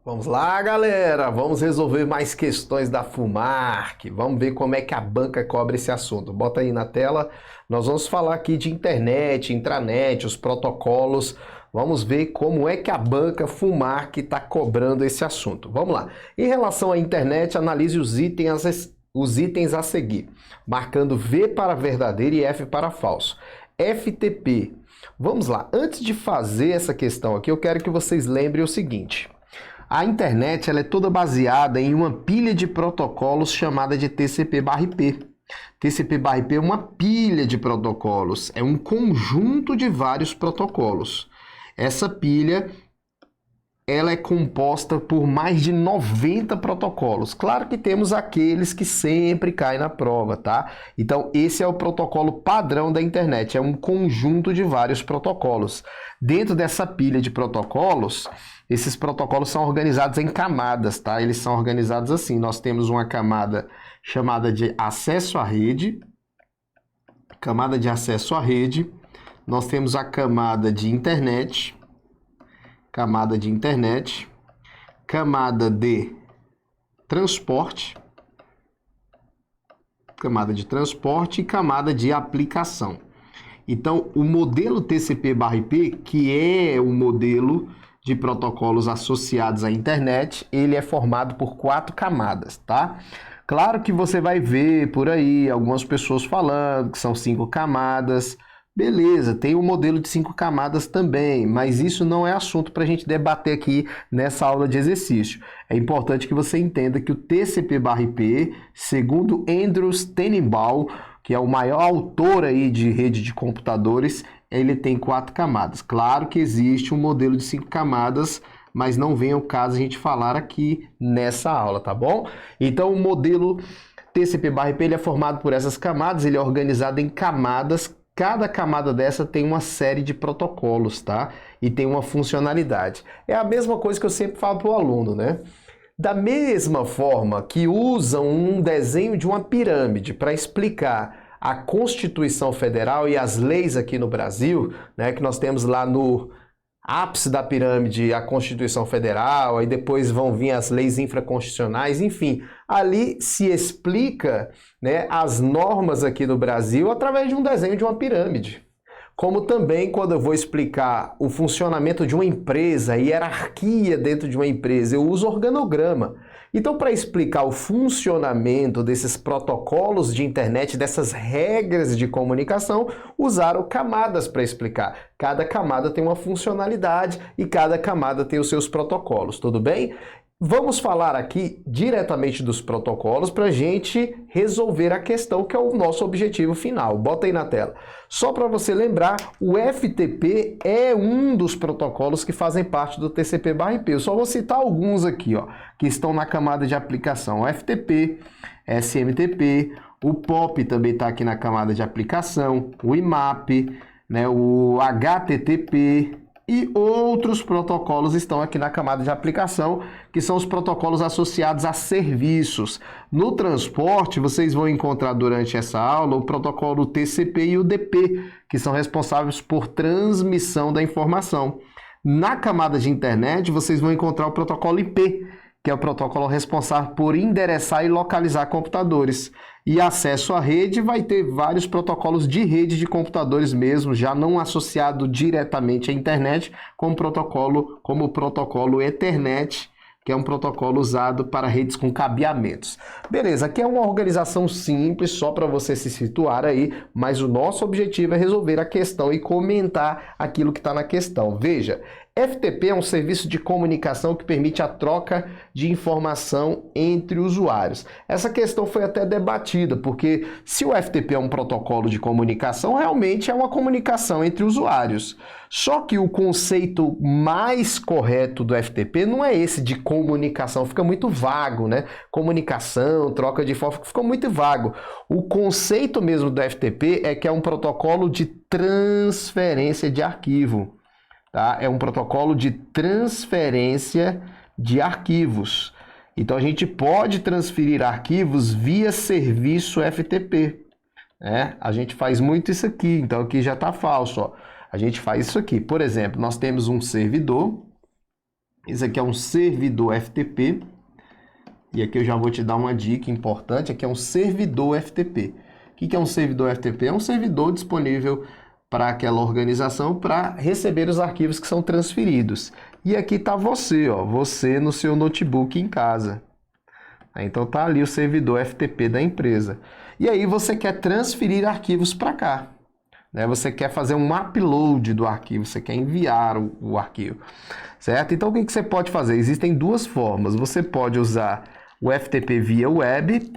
Vamos lá, galera! Vamos resolver mais questões da FUMARC. Vamos ver como é que a banca cobra esse assunto. Bota aí na tela. Nós vamos falar aqui de internet, intranet, os protocolos. Vamos ver como é que a banca FUMARC está cobrando esse assunto. Vamos lá. Em relação à internet, analise os itens a seguir, marcando V para verdadeiro e F para falso. FTP. Vamos lá. Antes de fazer essa questão aqui, eu quero que vocês lembrem o seguinte. A internet ela é toda baseada em uma pilha de protocolos chamada de TCP/IP. TCP/IP é uma pilha de protocolos, é um conjunto de vários protocolos. Essa pilha ela é composta por mais de 90 protocolos. Claro que temos aqueles que sempre caem na prova, tá? Então, esse é o protocolo padrão da internet, é um conjunto de vários protocolos. Dentro dessa pilha de protocolos, esses protocolos são organizados em camadas, tá? Eles são organizados assim. Nós temos uma camada chamada de acesso à rede, camada de acesso à rede. Nós temos a camada de internet, camada de transporte, camada de transporte e camada de aplicação. Então, o modelo TCP/IP, que é o modelo de protocolos associados à internet, ele é formado por 4 camadas, tá? Claro que você vai ver por aí algumas pessoas falando que são 5 camadas. Beleza, tem um modelo de 5 camadas também, mas isso não é assunto para a gente debater aqui nessa aula de exercício. É importante que você entenda que o TCP/IP, segundo Andrews Tenenbaum, que é o maior autor aí de rede de computadores, ele tem 4 camadas. Claro que existe um modelo de 5 camadas, mas não vem ao caso a gente falar aqui nessa aula, tá bom? Então o modelo TCP/IP ele é formado por essas camadas, ele é organizado em camadas. Cada camada dessa tem uma série de protocolos, tá? E tem uma funcionalidade. É a mesma coisa que eu sempre falo para o aluno, né? Da mesma forma que usam um desenho de uma pirâmide para explicar a Constituição Federal e as leis aqui no Brasil, né? Que nós temos lá no ápice da pirâmide a Constituição Federal, aí depois vão vir as leis infraconstitucionais, enfim, ali se explica, né, as normas aqui do Brasil através de um desenho de uma pirâmide. Como também quando eu vou explicar o funcionamento de uma empresa, a hierarquia dentro de uma empresa, eu uso organograma. Então, para explicar o funcionamento desses protocolos de internet, dessas regras de comunicação, usaram camadas para explicar. Cada camada tem uma funcionalidade e cada camada tem os seus protocolos, tudo bem? Vamos falar aqui diretamente dos protocolos para a gente resolver a questão que é o nosso objetivo final. Bota aí na tela. Só para você lembrar, o FTP é um dos protocolos que fazem parte do TCP/IP. Eu só vou citar alguns aqui, ó, que estão na camada de aplicação. O FTP, SMTP, o POP também está aqui na camada de aplicação, o IMAP, né, o HTTP, e outros protocolos estão aqui na camada de aplicação, que são os protocolos associados a serviços. No transporte, vocês vão encontrar durante essa aula o protocolo TCP e o DP, que são responsáveis por transmissão da informação. Na camada de internet, vocês vão encontrar o protocolo IP, que é o protocolo responsável por endereçar e localizar computadores. E acesso à rede vai ter vários protocolos de rede de computadores mesmo, já não associado diretamente à internet, como o protocolo Ethernet, que é um protocolo usado para redes com cabeamentos. Beleza, aqui é uma organização simples, só para você se situar aí, mas o nosso objetivo é resolver a questão e comentar aquilo que está na questão. Veja, FTP é um serviço de comunicação que permite a troca de informação entre usuários. Essa questão foi até debatida, porque se o FTP é um protocolo de comunicação, realmente é uma comunicação entre usuários. Só que o conceito mais correto do FTP não é esse de comunicação, fica muito vago, né? Comunicação, troca de informação, ficou muito vago. O conceito mesmo do FTP é que é um protocolo de transferência de arquivo. Tá? É um protocolo de transferência de arquivos. Então a gente pode transferir arquivos via serviço FTP. Né? A gente faz muito isso aqui, então aqui já está falso. Ó. A gente faz isso aqui. Por exemplo, nós temos um servidor Esse aqui é um servidor FTP. E aqui eu já vou te dar uma dica importante. Aqui é um servidor FTP. O que é um servidor FTP? É um servidor disponível para aquela organização para receber os arquivos que são transferidos. E aqui está você, ó, você no seu notebook em casa. Então tá ali o servidor FTP da empresa. E aí você quer transferir arquivos para cá. Né? Você quer fazer um upload do arquivo, você quer enviar o arquivo. Certo? Então o que você pode fazer? Existem duas formas. Você pode usar o FTP via web,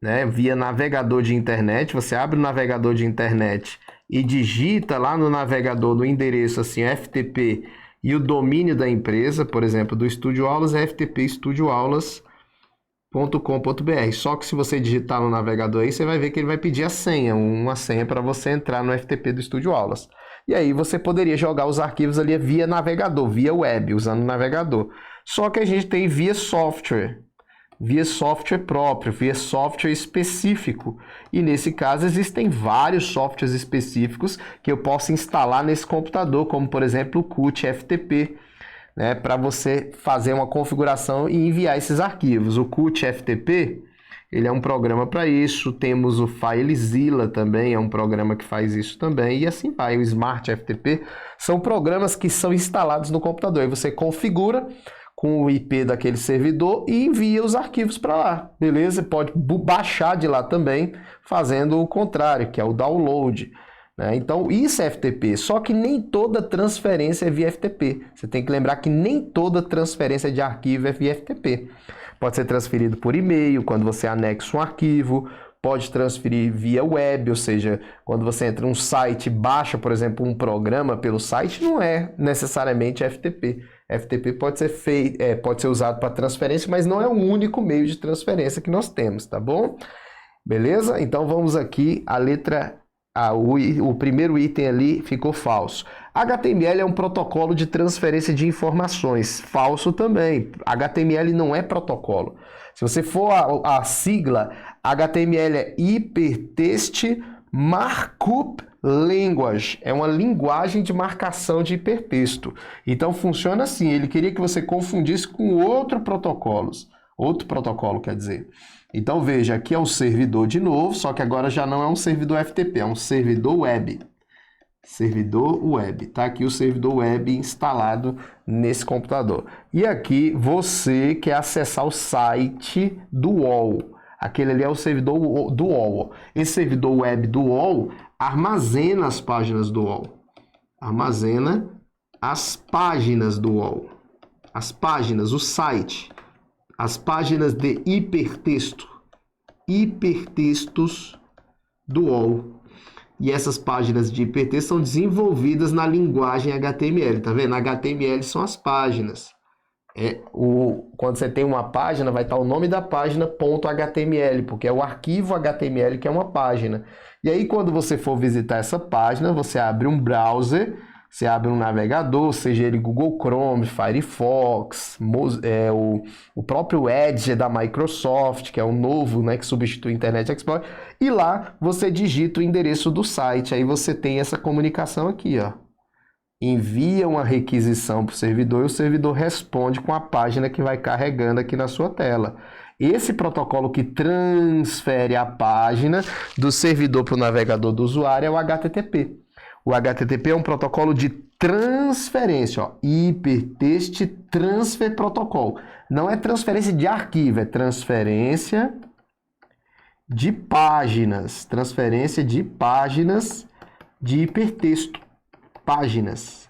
né? Via navegador de internet. Você abre o navegador de internet e digita lá no navegador no endereço assim, FTP e o domínio da empresa, por exemplo, do Estúdio Aulas é ftpestudioaulas.com.br. Só que se você digitar no navegador aí, você vai ver que ele vai pedir a senha, uma senha para você entrar no FTP do Estúdio Aulas. E aí você poderia jogar os arquivos ali via navegador, via web, usando o navegador. Só que a gente tem via software próprio, via software específico. E nesse caso existem vários softwares específicos que eu posso instalar nesse computador, como por exemplo o Qt FTP, né, para você fazer uma configuração e enviar esses arquivos. O Qt FTP, ele é um programa para isso. Temos o FileZilla também, é um programa que faz isso também, e assim vai. O Smart FTP são programas que são instalados no computador. Aí você configura com o IP daquele servidor e envia os arquivos para lá, beleza? Pode baixar de lá também, fazendo o contrário, que é o download. Né? Então, isso é FTP, só que nem toda transferência é via FTP. Você tem que lembrar que nem toda transferência de arquivo é via FTP. Pode ser transferido por e-mail, quando você anexa um arquivo, pode transferir via web, ou seja, quando você entra num site e baixa, por exemplo, um programa pelo site, não é necessariamente FTP. FTP pode ser usado para transferência, mas não é o único meio de transferência que nós temos, tá bom? Beleza? Então vamos aqui, a letra A, o primeiro item ali ficou falso. HTML é um protocolo de transferência de informações, falso também. HTML não é protocolo. Se você for a sigla, HTML é Hypertext Markup Language, é uma linguagem de marcação de hipertexto. Então funciona assim, ele queria que você confundisse com outro protocolo, quer dizer. Então veja, aqui é um servidor de novo, só que agora já não é um servidor FTP, é um servidor web. Servidor web, tá aqui o servidor web instalado nesse computador. E aqui você quer acessar o site do UOL. Aquele ali é o servidor do UOL. Esse servidor web do UOL armazena as páginas do UOL. Armazena as páginas do UOL. As páginas, o site. As páginas de hipertexto. Hipertextos do UOL. E essas páginas de hipertexto são desenvolvidas na linguagem HTML. Tá vendo? HTML são as páginas. Quando você tem uma página, vai estar o nome da página .html, porque é o arquivo HTML que é uma página. E aí, quando você for visitar essa página, você abre um browser, você abre um navegador, seja ele Google Chrome, Firefox, o próprio Edge da Microsoft, que é o novo, né, que substitui o Internet Explorer, e lá você digita o endereço do site, aí você tem essa comunicação aqui, ó. Envia uma requisição para o servidor e o servidor responde com a página que vai carregando aqui na sua tela. Esse protocolo que transfere a página do servidor para o navegador do usuário é o HTTP. O HTTP é um protocolo de transferência, ó, Hypertext Transfer Protocol. Não é transferência de arquivo, é transferência de páginas. Transferência de páginas de hipertexto. Páginas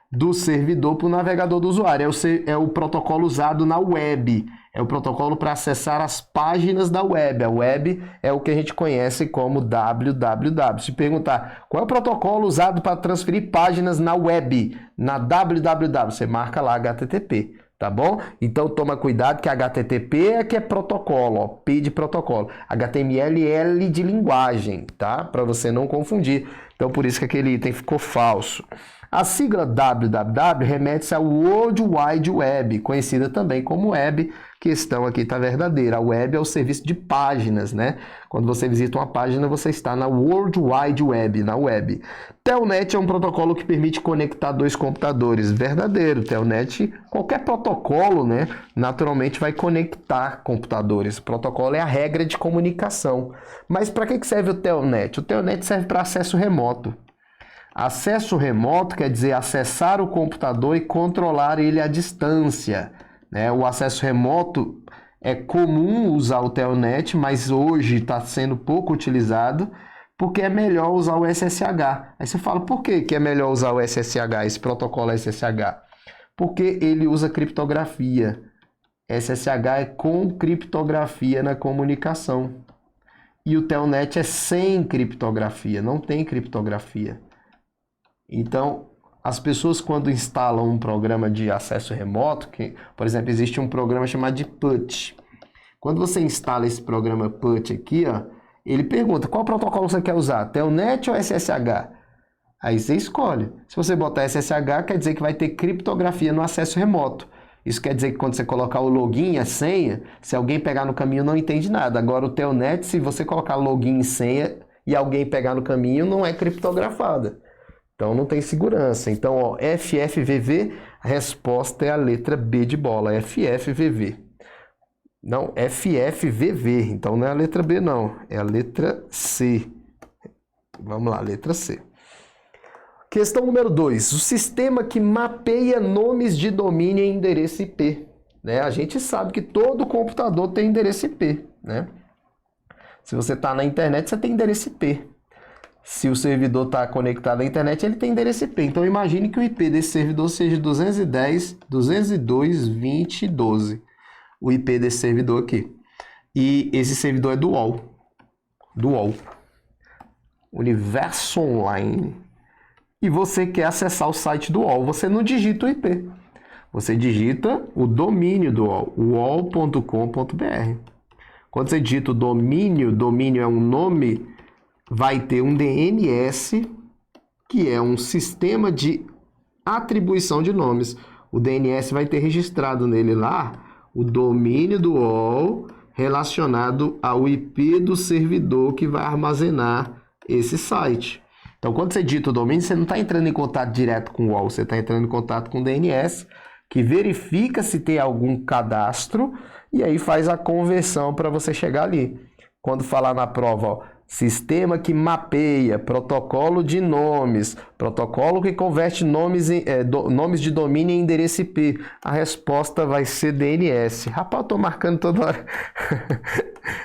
do servidor para o navegador do usuário. É o protocolo usado na web. É o protocolo para acessar as páginas da web. A web é o que a gente conhece como www. Se perguntar qual é o protocolo usado para transferir páginas na web, na www, você marca lá HTTP, tá bom? Então toma cuidado que HTTP é que é protocolo, ó, P de protocolo. HTML é L de linguagem, tá? Para você não confundir. Então por isso que aquele item ficou falso. A sigla www remete-se ao World Wide Web, conhecida também como web. Questão aqui está verdadeira. A web é o serviço de páginas, né? Quando você visita uma página, você está na World Wide Web, na web. Telnet é um protocolo que permite conectar dois computadores. Verdadeiro. Telnet, qualquer protocolo, né, naturalmente vai conectar computadores. O protocolo é a regra de comunicação. Mas para que serve o Telnet? O Telnet serve para acesso remoto. Acesso remoto quer dizer acessar o computador e controlar ele à distância. O acesso remoto é comum usar o Telnet, mas hoje está sendo pouco utilizado porque é melhor usar o SSH. Aí você fala, por que é melhor usar o SSH, esse protocolo SSH? Porque ele usa criptografia. SSH é com criptografia na comunicação. E o Telnet é sem criptografia, não tem criptografia. Então, as pessoas quando instalam um programa de acesso remoto, que, por exemplo, existe um programa chamado de PUT. Quando você instala esse programa PUT aqui, ó, ele pergunta qual protocolo você quer usar, Telnet ou SSH? Aí você escolhe. Se você botar SSH, quer dizer que vai ter criptografia no acesso remoto. Isso quer dizer que quando você colocar o login, a senha, se alguém pegar no caminho não entende nada. Agora o Telnet, se você colocar login e senha e alguém pegar no caminho, não é criptografada. Então não tem segurança. Então, ó, FFVV, a resposta é a letra B de bola, FFVV. Não, FFVV, então não é a letra B não, é a letra C. Vamos lá, letra C. Questão número 2, o sistema que mapeia nomes de domínio e endereço IP. A gente sabe que todo computador tem endereço IP. Se você está na internet, você tem endereço IP. Se o servidor está conectado à internet, ele tem endereço IP. Então, imagine que o IP desse servidor seja 210.202.20.12. O IP desse servidor aqui. E esse servidor é do UOL. Do UOL. Universo Online. E você quer acessar o site do UOL. Você não digita o IP. Você digita o domínio do UOL. uol.com.br. Quando você digita o domínio é um nome... vai ter um DNS, que é um sistema de atribuição de nomes. O DNS vai ter registrado nele lá o domínio do UOL relacionado ao IP do servidor que vai armazenar esse site. Então, quando você digita o domínio, você não está entrando em contato direto com o UOL, você está entrando em contato com o DNS, que verifica se tem algum cadastro e aí faz a conversão para você chegar ali. Quando falar na prova, ó, sistema que mapeia, protocolo de nomes, protocolo que converte nomes de domínio em endereço IP. A resposta vai ser DNS. Rapaz, eu tô marcando toda hora.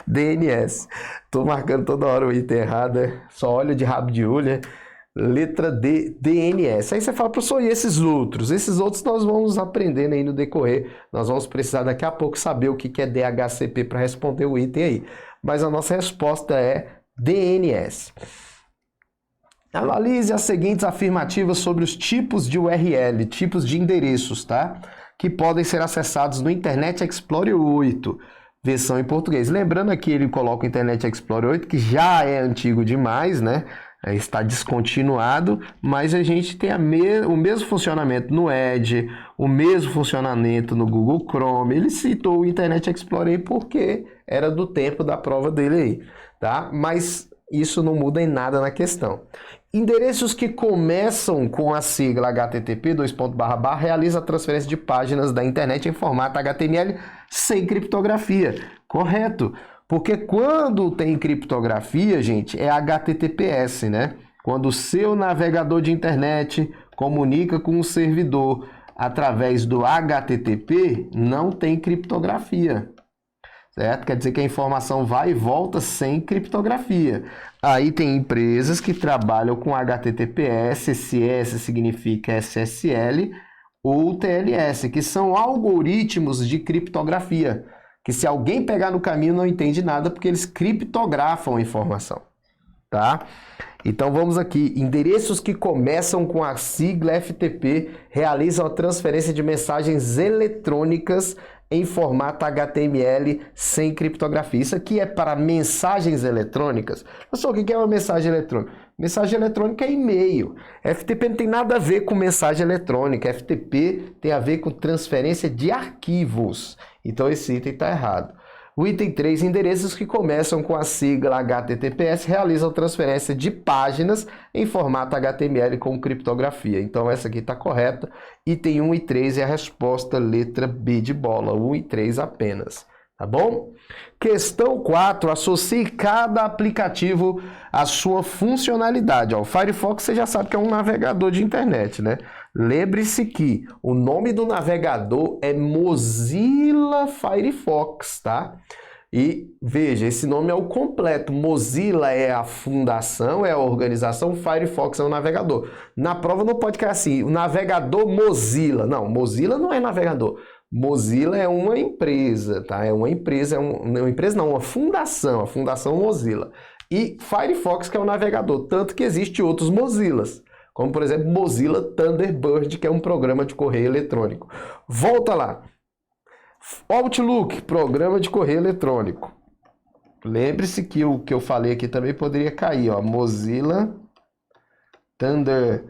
DNS. Tô marcando toda hora o item errado. Só olho de rabo de olho. Letra D, DNS. Aí você fala, professor, e esses outros? Esses outros nós vamos aprendendo aí no decorrer. Nós vamos precisar daqui a pouco saber o que é DHCP para responder o item aí. Mas a nossa resposta é DNS. Analise as seguintes afirmativas sobre os tipos de URL, tipos de endereços, tá? Que podem ser acessados no Internet Explorer 8, versão em português. Lembrando aqui, ele coloca o Internet Explorer 8, que já é antigo demais, né? Está descontinuado, mas a gente tem o mesmo funcionamento no Edge, o mesmo funcionamento no Google Chrome. Ele citou o Internet Explorer porque era do tempo da prova dele aí, tá? Mas isso não muda em nada na questão. Endereços que começam com a sigla http realiza a transferência de páginas da internet em formato HTML sem criptografia. Correto. Porque quando tem criptografia, gente, é HTTPS, né? Quando o seu navegador de internet comunica com o servidor através do HTTP, não tem criptografia, certo? Quer dizer que a informação vai e volta sem criptografia. Aí tem empresas que trabalham com HTTPS, esse S significa SSL, ou TLS, que são algoritmos de criptografia, que se alguém pegar no caminho não entende nada porque eles criptografam a informação, tá? Então vamos aqui, endereços que começam com a sigla FTP realizam a transferência de mensagens eletrônicas em formato HTML sem criptografia. Isso aqui é para mensagens eletrônicas. Pessoal, o que é uma mensagem eletrônica? Mensagem eletrônica é e-mail. FTP não tem nada a ver com mensagem eletrônica. FTP tem a ver com transferência de arquivos. Então esse item está errado. O item 3, endereços que começam com a sigla HTTPS realizam transferência de páginas em formato HTML com criptografia. Então essa aqui está correta. Item 1 e 3 é a resposta letra B de bola. 1 e 3 apenas. Tá bom? Questão 4. Associe cada aplicativo à sua funcionalidade. Ó, o Firefox você já sabe que é um navegador de internet, né? Lembre-se que o nome do navegador é Mozilla Firefox, tá? E veja, esse nome é o completo. Mozilla é a fundação, é a organização, Firefox é o navegador. Na prova não pode cair assim, o navegador Mozilla. Não, Mozilla não é navegador. Mozilla é uma empresa, tá? É uma empresa, uma fundação, a fundação Mozilla. E Firefox que é o navegador, tanto que existe outros Mozillas, como por exemplo Mozilla Thunderbird, que é um programa de correio eletrônico. Volta lá. Outlook, programa de correio eletrônico. Lembre-se que o que eu falei aqui também poderia cair, ó. Mozilla Thunderbird.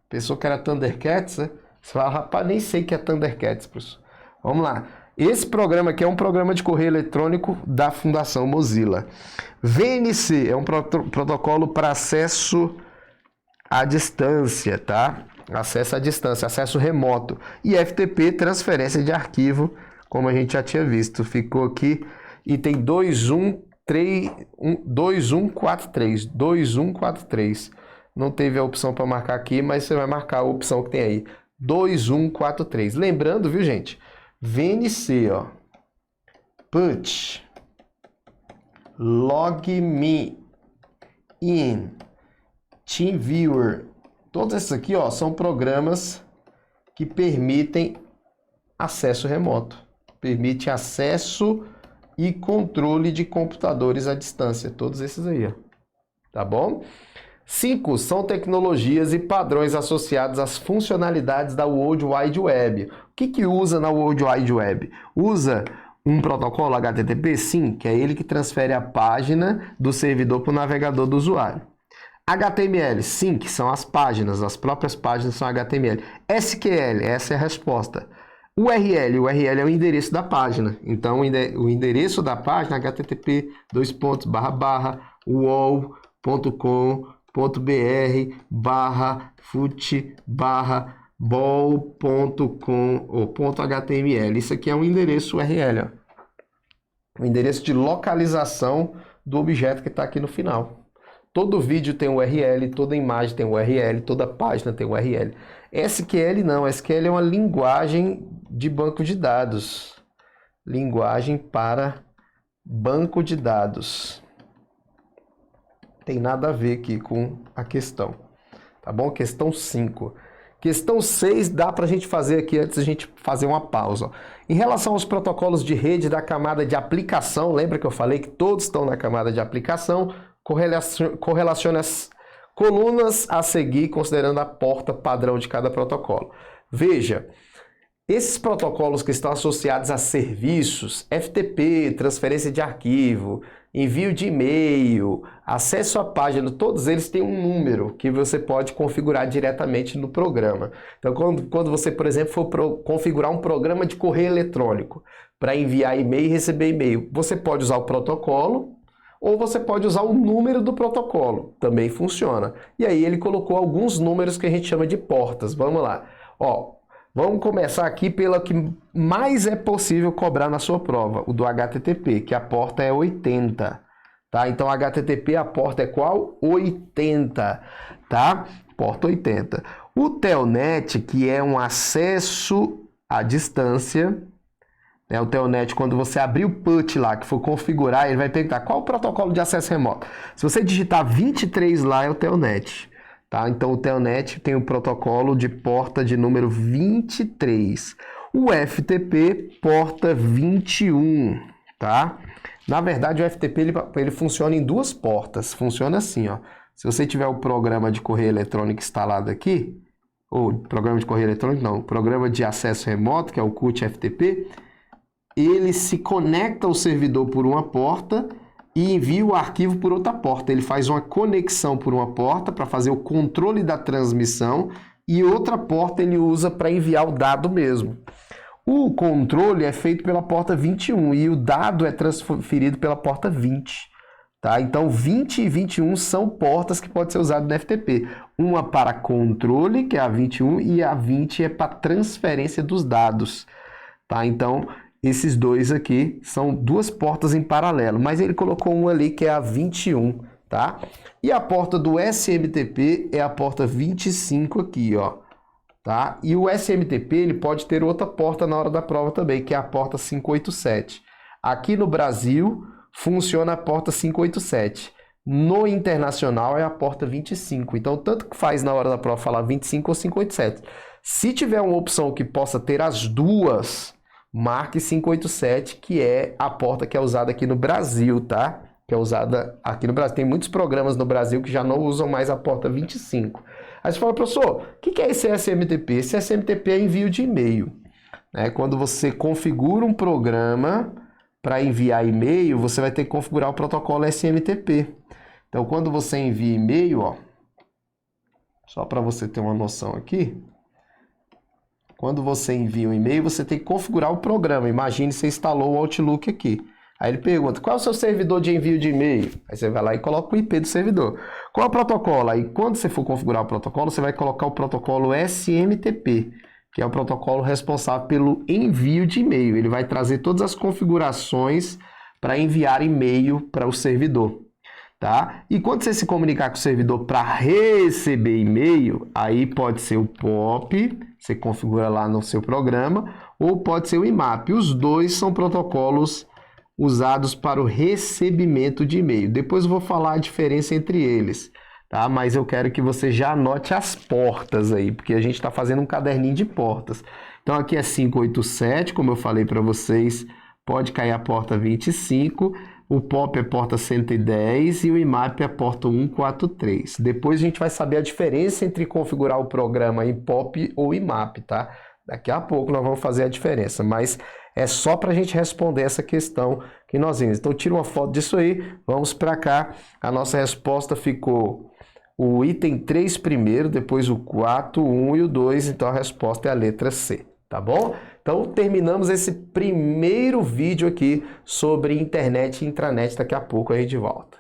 Pensou que era Thundercats, né? Você fala, rapaz, nem sei que é Thundercats, professor. Vamos lá. Esse programa aqui é um programa de correio eletrônico da Fundação Mozilla. VNC é um protocolo para acesso à distância, tá? Acesso à distância, acesso remoto. E FTP, transferência de arquivo, como a gente já tinha visto. Ficou aqui, item 2143. Não teve a opção para marcar aqui, mas você vai marcar a opção que tem aí. 2143. Lembrando, viu, gente? VNC, ó. Put. Log me in. TeamViewer. Todos esses aqui, ó, são programas que permitem acesso remoto. Permite acesso e controle de computadores à distância. Todos esses aí, ó. Tá bom? 5. São tecnologias e padrões associados às funcionalidades da World Wide Web. O que usa na World Wide Web? Usa um protocolo HTTP? Sim, que é ele que transfere a página do servidor para o navegador do usuário. HTML? Sim, que são as páginas, as próprias páginas são HTML. SQL? Essa é a resposta. URL é o endereço da página. Então, o endereço da página é http://wall.com.br/fut/ball.com ou .html. Isso aqui é um endereço URL, ó. O endereço de localização do objeto que está aqui no final. Todo vídeo tem URL, toda imagem tem URL, toda página tem URL. SQL não, SQL é uma linguagem de banco de dados. Linguagem para banco de dados. Tem nada a ver aqui com a questão. Tá bom? Questão 5. Questão 6 dá para a gente fazer aqui antes da gente fazer uma pausa. Ó. Em relação aos protocolos de rede da camada de aplicação, lembra que eu falei que todos estão na camada de aplicação? Correlacione as colunas a seguir, considerando a porta padrão de cada protocolo. Veja, esses protocolos que estão associados a serviços, FTP, transferência de arquivo, envio de e-mail, acesso à página, todos eles têm um número que você pode configurar diretamente no programa. Então, quando você, por exemplo, for configurar um programa de correio eletrônico para enviar e-mail e receber e-mail, você pode usar o protocolo, ou você pode usar o número do protocolo, também funciona. E aí ele colocou alguns números que a gente chama de portas. Vamos lá. Ó, vamos começar aqui pela que mais é possível cobrar na sua prova, o do HTTP, que a porta é 80. Tá? Então HTTP, a porta é qual? 80. Tá? Porta 80. O Telnet, que é um acesso à distância, o Telnet, quando você abrir o PUT lá, que for configurar, ele vai perguntar qual o protocolo de acesso remoto. Se você digitar 23 lá, é o Telnet. Tá? Então, o Telnet tem o protocolo de porta de número 23. O FTP, porta 21. Tá? Na verdade, o FTP ele funciona em duas portas. Funciona assim, ó. Se você tiver o programa de correio eletrônico instalado aqui, ou programa de correio eletrônico não, programa de acesso remoto, que é o CUT FTP, ele se conecta ao servidor por uma porta e envia o arquivo por outra porta. Ele faz uma conexão por uma porta para fazer o controle da transmissão e outra porta ele usa para enviar o dado mesmo. O controle é feito pela porta 21 e o dado é transferido pela porta 20. Tá? Então, 20 e 21 são portas que podem ser usadas no FTP. Uma para controle, que é a 21, e a 20 é para transferência dos dados. Tá? Então, esses dois aqui são duas portas em paralelo, mas ele colocou uma ali que é a 21, tá? E a porta do SMTP é a porta 25 aqui, ó, tá? E o SMTP, ele pode ter outra porta na hora da prova também, que é a porta 587. Aqui no Brasil, funciona a porta 587. No internacional é a porta 25. Então, tanto que faz na hora da prova falar 25 ou 587. Se tiver uma opção que possa ter as duas, marque 587, que é a porta que é usada aqui no Brasil, tá? Que é usada aqui no Brasil. Tem muitos programas no Brasil que já não usam mais a porta 25. Aí você fala, professor, o que é esse SMTP? Esse SMTP é envio de e-mail. Quando você configura um programa para enviar e-mail, você vai ter que configurar o protocolo SMTP. Então, quando você envia e-mail, ó, só para você ter uma noção aqui, quando você envia um e-mail, você tem que configurar o programa. Imagine que você instalou o Outlook aqui. Aí ele pergunta, qual é o seu servidor de envio de e-mail? Aí você vai lá e coloca o IP do servidor. Qual é o protocolo? Aí quando você for configurar o protocolo, você vai colocar o protocolo SMTP, que é o protocolo responsável pelo envio de e-mail. Ele vai trazer todas as configurações para enviar e-mail para o servidor. Tá? E quando você se comunicar com o servidor para receber e-mail, aí pode ser o POP, você configura lá no seu programa, ou pode ser o IMAP. Os dois são protocolos usados para o recebimento de e-mail. Depois eu vou falar a diferença entre eles, tá? Mas eu quero que você já anote as portas aí, porque a gente está fazendo um caderninho de portas. Então aqui é 587, como eu falei para vocês, pode cair a porta 25, o POP é porta 110 e o IMAP é porta 143. Depois a gente vai saber a diferença entre configurar o programa em POP ou IMAP, tá? Daqui a pouco nós vamos fazer a diferença, mas é só para a gente responder essa questão que nós vimos. Então tira uma foto disso aí, vamos para cá. A nossa resposta ficou o item 3 primeiro, depois o 4, o 1 e o 2, então a resposta é a letra C, tá bom? Então terminamos esse primeiro vídeo aqui sobre internet e intranet, daqui a pouco a gente volta.